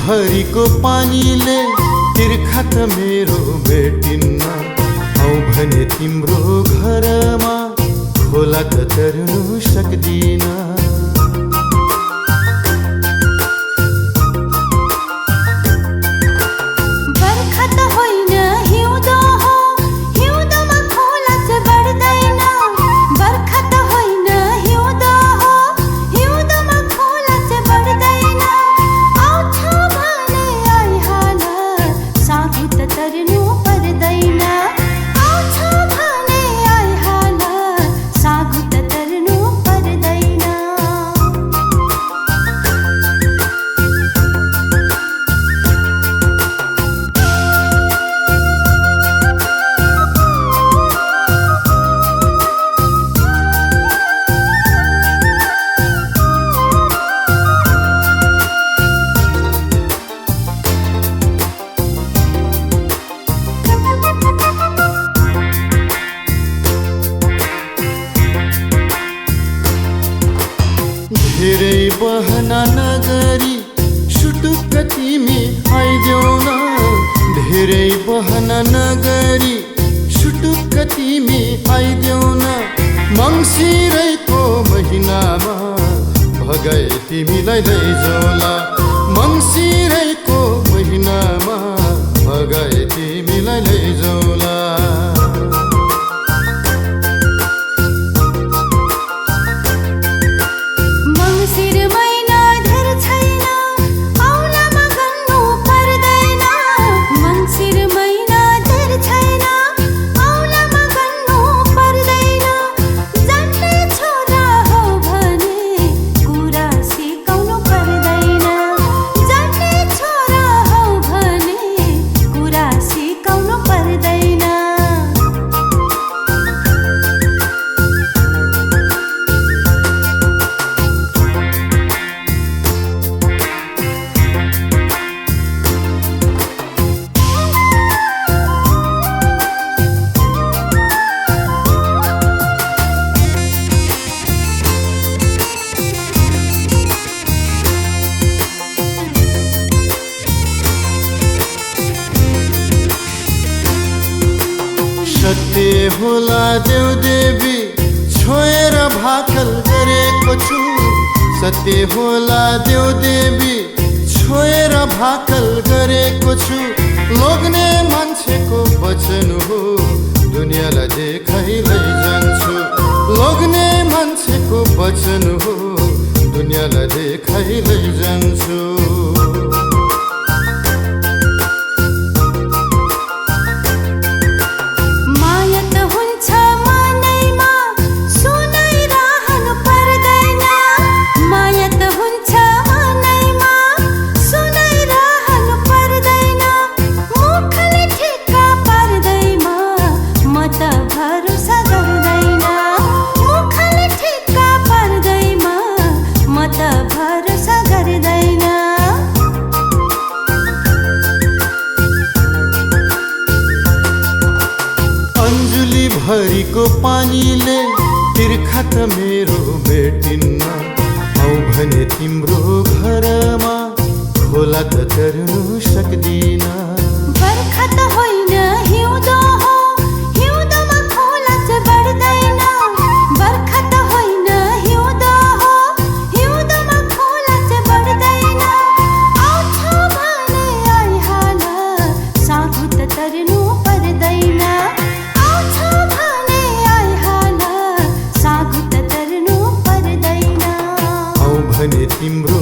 भरिको पानीले तिर्खा त मेरो भेटिन्न। आऊ भने तिम्रो घरमा खोला त तर्नु सक्दिन। धेरै बहना नगरी सुटुक्क तिमी आइदेऊ न। धेरै बहना नगरी सुटुक्क तिमी आइदेऊ न। मङ्सिरैको महिनामा भगाए तिमीलाई लैजाउला। मङ्सिरैको महिनामा भगाए तिमीलाई लैजाउला। सत्य होला देव देवी छोएर भाकल गरेको छु। सत्य होला देव देवी छोएर भाकल गरेको छु। लोग्ने मान्छेको वचन हो दुनियाँलाई देखाइ लैजान्छु। लोग्ने मान्छेको वचन हो दुनियाँलाई देखाइ लैजान्छु। भरिको पानीले तिर्खा त मेरो भेटिन्न। आऊ भने तिम्रो घरमा खोला त तर्नु सक्दिन। बर्खा त होइन हिउँदो हो, हिउँदोमा खोला चाहिँ बढ्दैन। बर्खा त होइन हिउँदो हो, हिउँदोमा खोला चाहिँ बढ्दैन। आउँछ भने आइहाल, सागु त तर्नु पर्दैन। आउँछ भने आइहाल, सागु त तर्नु पर्दैन। आऊ भने तिम्रो